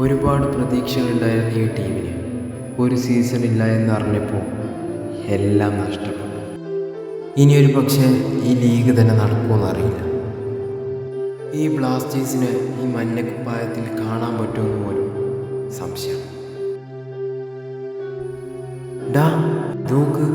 ഒരുപാട് പ്രതീക്ഷകളുണ്ടായിരുന്ന ഈ ടീമിന് ഒരു സീസൺ ഇല്ല എന്നറിഞ്ഞപ്പോൾ എല്ലാം നഷ്ടപ്പെട്ടു. ഇനിയൊരു പക്ഷേ ഈ ലീഗ് തന്നെ നടക്കുമെന്നറിയില്ല. ഈ ബ്ലാസ്റ്റേഴ്സിനെ ഈ മഞ്ഞക്കുപ്പായത്തിൽ കാണാൻ പറ്റുമെന്ന് പോലും സംശയം. ഡാ നോക്ക്,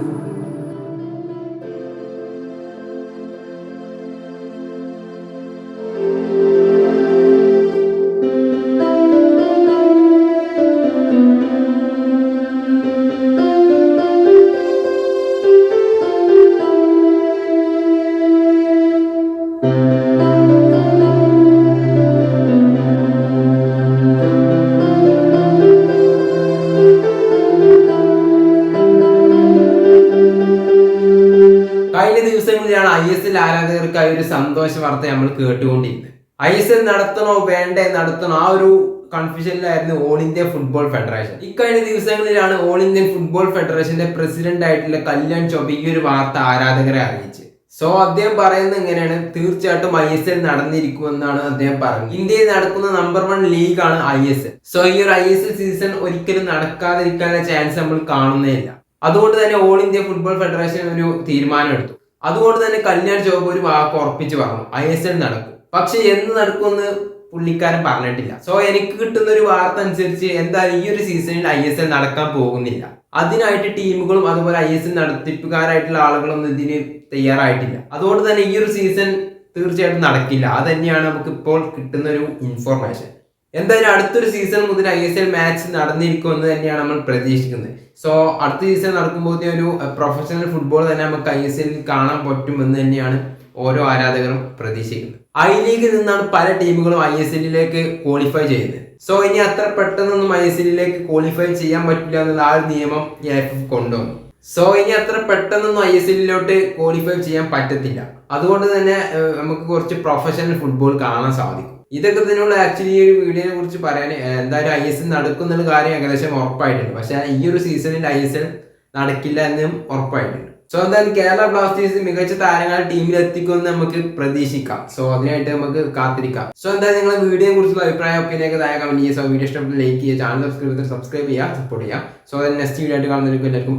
കഴിഞ്ഞ ദിവസങ്ങളിലാണ് ISL ആരാധകർക്കായി ഒരു സന്തോഷ വാർത്ത നമ്മൾ കേട്ടുകൊണ്ടിരുന്നത്. ISL നടത്തണോ വേണ്ടേ നടത്തണോ ആ ഒരു കൺഫ്യൂഷനിലായിരുന്നു ഓൾ ഇന്ത്യ ഫുട്ബോൾ ഫെഡറേഷൻ. ഇക്കഴിഞ്ഞ ദിവസങ്ങളിലാണ് ഓൾ ഇന്ത്യൻ ഫുട്ബോൾ ഫെഡറേഷന്റെ പ്രസിഡന്റ് ആയിട്ടുള്ള കല്യാൺ ചൗബേ ഈ ഒരു വാർത്ത ആരാധകരെ അറിയിച്ചത്. സോ അദ്ദേഹം പറയുന്നത് ഇങ്ങനെയാണ്, തീർച്ചയായിട്ടും ISL നടന്നിരിക്കുമെന്നാണ് അദ്ദേഹം പറഞ്ഞത്. ഇന്ത്യയിൽ നടക്കുന്ന നമ്പർ 1 ലീഗാണ് ISL. സോ ഈ ഒരു ISL സീസൺ ഒരിക്കലും നടക്കാതിരിക്കാനുള്ള ചാൻസ് നമ്മൾ കാണുന്നേയില്ല. അതുകൊണ്ട് തന്നെ ഓൾ ഇന്ത്യ ഫുട്ബോൾ ഫെഡറേഷൻ ഒരു തീരുമാനം എടുത്തു. അതുകൊണ്ട് തന്നെ കല്യാൺ ചൗബേ ഒരു വാക്ക് ഉറപ്പിച്ച് പറഞ്ഞു, ISL നടക്കും. പക്ഷെ എന്ന് നടക്കുമെന്ന് പുള്ളിക്കാരൻ പറഞ്ഞിട്ടില്ല. സോ എനിക്ക് കിട്ടുന്ന ഒരു വാർത്ത അനുസരിച്ച് എന്തായാലും ഈ ഒരു സീസണിൽ ISL നടക്കാൻ പോകുന്നില്ല. അതിനായിട്ട് ടീമുകളും അതുപോലെ ISL നടത്തിപ്പുകാരായിട്ടുള്ള ആളുകളൊന്നും ഇതിന് തയ്യാറായിട്ടില്ല. അതുകൊണ്ട് തന്നെ ഈ ഒരു സീസൺ തീർച്ചയായിട്ടും നടക്കില്ല. അത് തന്നെയാണ് നമുക്ക് ഇപ്പോൾ കിട്ടുന്ന ഒരു ഇൻഫോർമേഷൻ. എന്തായാലും അടുത്തൊരു സീസൺ മുതൽ ISL മാച്ച് നടന്നിരിക്കുമെന്ന് തന്നെയാണ് നമ്മൾ പ്രതീക്ഷിക്കുന്നത്. സോ അടുത്ത സീസൺ നടക്കുമ്പോൾ ഒരു പ്രൊഫഷണൽ ഫുട്ബോൾ തന്നെ നമുക്ക് ISL കാണാൻ പറ്റുമെന്ന് തന്നെയാണ് ഓരോ ആരാധകരും പ്രതീക്ഷിക്കുന്നത്. ഐ ലീഗിൽ നിന്നാണ് പല ടീമുകളും ISL ക്വാളിഫൈ ചെയ്യുന്നത്. സോ ഇനി അത്ര പെട്ടെന്നൊന്നും ISL ക്വാളിഫൈ ചെയ്യാൻ പറ്റില്ല എന്നുള്ള ആ ഒരു നിയമം AFF കൊണ്ടുവന്നു. സോ ഇനി അത്ര പെട്ടെന്നൊന്നും ISL ക്വാളിഫൈ ചെയ്യാൻ പറ്റത്തില്ല. അതുകൊണ്ട് തന്നെ നമുക്ക് കുറച്ച് പ്രൊഫഷണൽ ഫുട്ബോൾ കാണാൻ സാധിക്കും. ഇതൊക്കെ തന്നെയുള്ള ആക്ച്വലി ഈ ഒരു വീഡിയോനെ കുറിച്ച് പറയാൻ. എന്തായാലും ISL നടക്കുന്നുള്ള കാര്യം ഏകദേശം ഉറപ്പായിട്ടുണ്ട്. പക്ഷെ ഈ ഒരു സീസണിൽ ISL നടക്കില്ല എന്നും ഉറപ്പായിട്ടുണ്ട്. സോ എന്തായാലും കേരള ബ്ലാസ്റ്റേഴ്സ് മികച്ച താരങ്ങളെ ടീമിൽ എത്തിക്കുമെന്ന് നമുക്ക് പ്രതീക്ഷിക്കാം. സോ അതിനായിട്ട് നമുക്ക് കാത്തിരിക്കാം. സോ എന്തായാലും നിങ്ങളെ വീഡിയോയെ കുറിച്ചുള്ള അഭിപ്രായം ഒപ്പിനൊക്കെ താഴെ കമന്റ് ചെയ്യുക. സോ വീഡിയോ ഇഷ്ടപ്പെട്ട് ലൈക്ക് ചെയ്യുക, ചാനൽ സബ്സ്ക്രൈബ് ചെയ്യുക, സപ്പോർട്ട് ചെയ്യുക. സോ നെക്സ്റ്റ് വീഡിയോ ആയിട്ട് കാണുന്നവർക്ക് എല്ലാവർക്കും